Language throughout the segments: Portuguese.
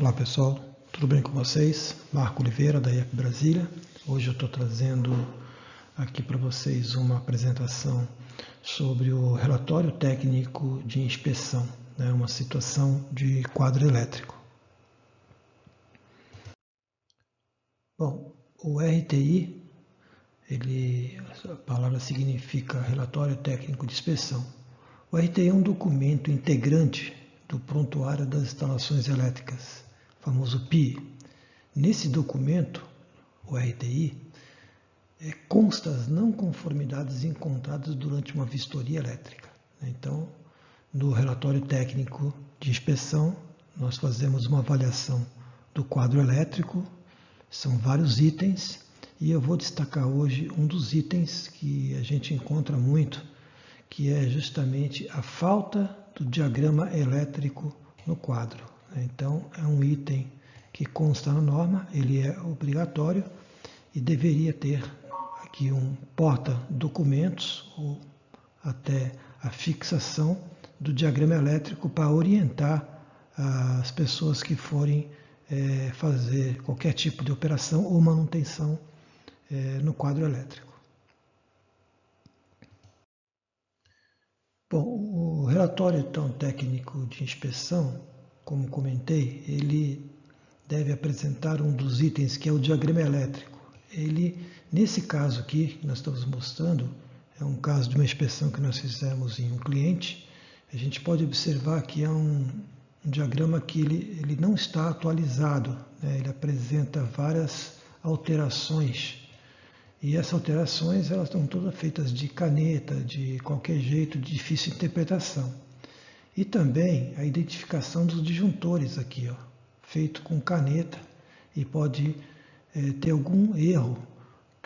Olá pessoal, tudo bem com vocês? Marco Oliveira da IEP Brasília. Hoje eu estou trazendo aqui para vocês uma apresentação sobre o relatório técnico de inspeção, uma situação de quadro elétrico. Bom, o RTI, a palavra significa relatório técnico de inspeção. O RTI é um documento integrante do prontuário das instalações elétricas, famoso PI. Nesse documento, o RTI, consta as não conformidades encontradas durante uma vistoria elétrica. Então, no relatório técnico de inspeção, nós fazemos uma avaliação do quadro elétrico, são vários itens, e eu vou destacar hoje um dos itens que a gente encontra muito, que é justamente a falta do diagrama elétrico no quadro. Então, é um item que consta na norma, ele é obrigatório e deveria ter aqui um porta-documentos ou até a fixação do diagrama elétrico para orientar as pessoas que forem fazer qualquer tipo de operação ou manutenção no quadro elétrico. Bom, o relatório então, técnico de inspeção, como comentei, ele deve apresentar um dos itens que é o diagrama elétrico. Ele, nesse caso aqui que nós estamos mostrando, é um caso de uma inspeção que nós fizemos em um cliente. A gente pode observar que é um diagrama que ele não está atualizado, ele apresenta várias alterações. E essas alterações elas estão todas feitas de caneta, de qualquer jeito, de difícil interpretação. E também a identificação dos disjuntores aqui, feito com caneta, e pode ter algum erro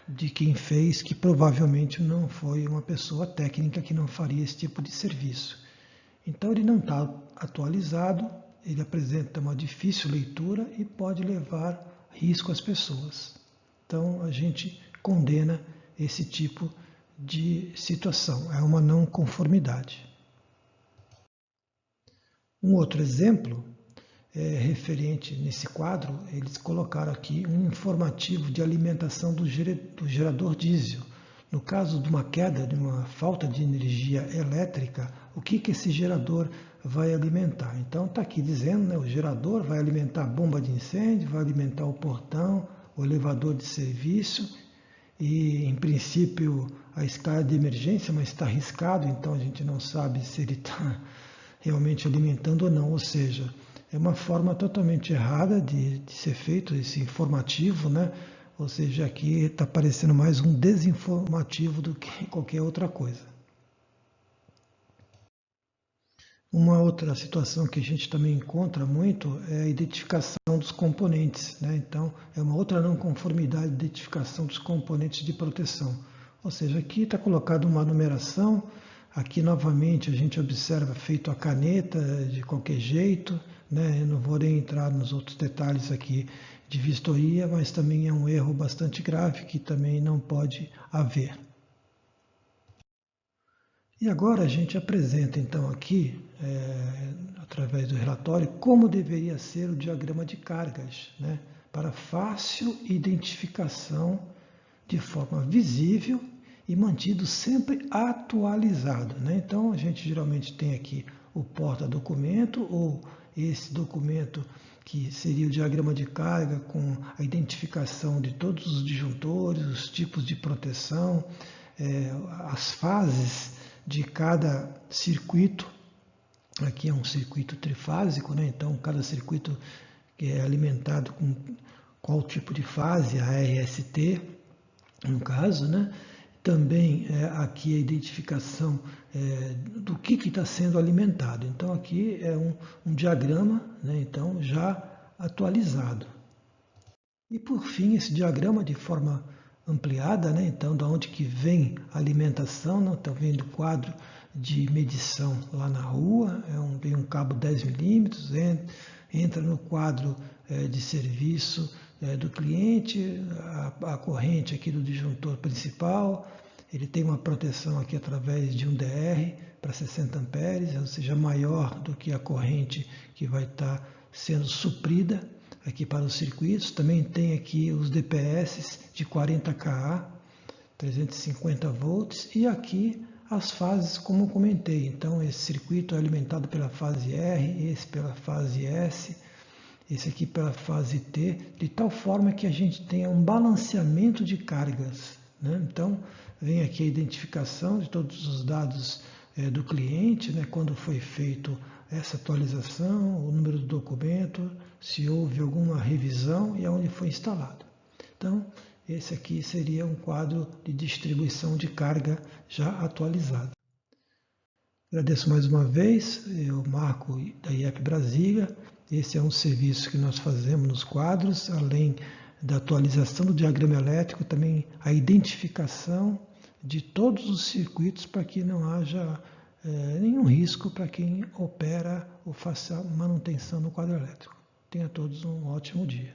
de quem fez, que provavelmente não foi uma pessoa técnica que não faria esse tipo de serviço. Então ele não está atualizado, ele apresenta uma difícil leitura e pode levar risco às pessoas. Então a gente condena esse tipo de situação, é uma não conformidade. Um outro exemplo referente nesse quadro, eles colocaram aqui um informativo de alimentação do gerador diesel. No caso de uma queda, de uma falta de energia elétrica, o que esse gerador vai alimentar? Então está aqui dizendo, o gerador vai alimentar a bomba de incêndio, vai alimentar o portão, o elevador de serviço e, em princípio, a escada de emergência, mas está arriscado, então a gente não sabe se ele está realmente alimentando ou não, ou seja, é uma forma totalmente errada de ser feito esse informativo, Ou seja, aqui está parecendo mais um desinformativo do que qualquer outra coisa. Uma outra situação que a gente também encontra muito é a identificação dos componentes, Então, é uma outra não conformidade de identificação dos componentes de proteção. Ou seja, aqui está colocado uma numeração, aqui novamente a gente observa feito a caneta de qualquer jeito, Eu não vou nem entrar nos outros detalhes aqui de vistoria, mas também é um erro bastante grave que também não pode haver. E agora a gente apresenta então aqui, através do relatório, como deveria ser o diagrama de cargas, para fácil identificação de forma visível e mantido sempre atualizado. Então a gente geralmente tem aqui o porta-documento ou esse documento que seria o diagrama de carga com a identificação de todos os disjuntores, os tipos de proteção, as fases de cada circuito. Aqui é um circuito trifásico, Então cada circuito que é alimentado com qual tipo de fase, a RST, no caso, Também aqui a identificação do que está sendo alimentado. Então aqui é um diagrama, então já atualizado. E por fim esse diagrama de forma ampliada, Então da onde que vem a alimentação, está vendo o quadro de medição lá na rua, vem um cabo 10 milímetros, entra no quadro de serviço do cliente, a corrente aqui do disjuntor principal, Ele tem uma proteção aqui através de um DR para 60 amperes, ou seja, maior do que a corrente que vai estar sendo suprida aqui para os circuitos. Também tem aqui os DPS de 40 kA, 350 volts, e aqui as fases como eu comentei. Então esse circuito é alimentado pela fase R, esse pela fase S, esse aqui pela fase T, de tal forma que a gente tenha um balanceamento de cargas, né? Então vem aqui a identificação de todos os dados do cliente, né? Quando foi feito essa atualização, o número do documento, se houve alguma revisão e aonde foi instalado. Então esse aqui seria um quadro de distribuição de carga já atualizado. Agradeço mais uma vez, eu Marco da IEP Brasília. Esse é um serviço que nós fazemos nos quadros, além da atualização do diagrama elétrico, também a identificação de todos os circuitos para que não haja nenhum risco para quem opera ou faça manutenção no quadro elétrico. Tenha todos um ótimo dia.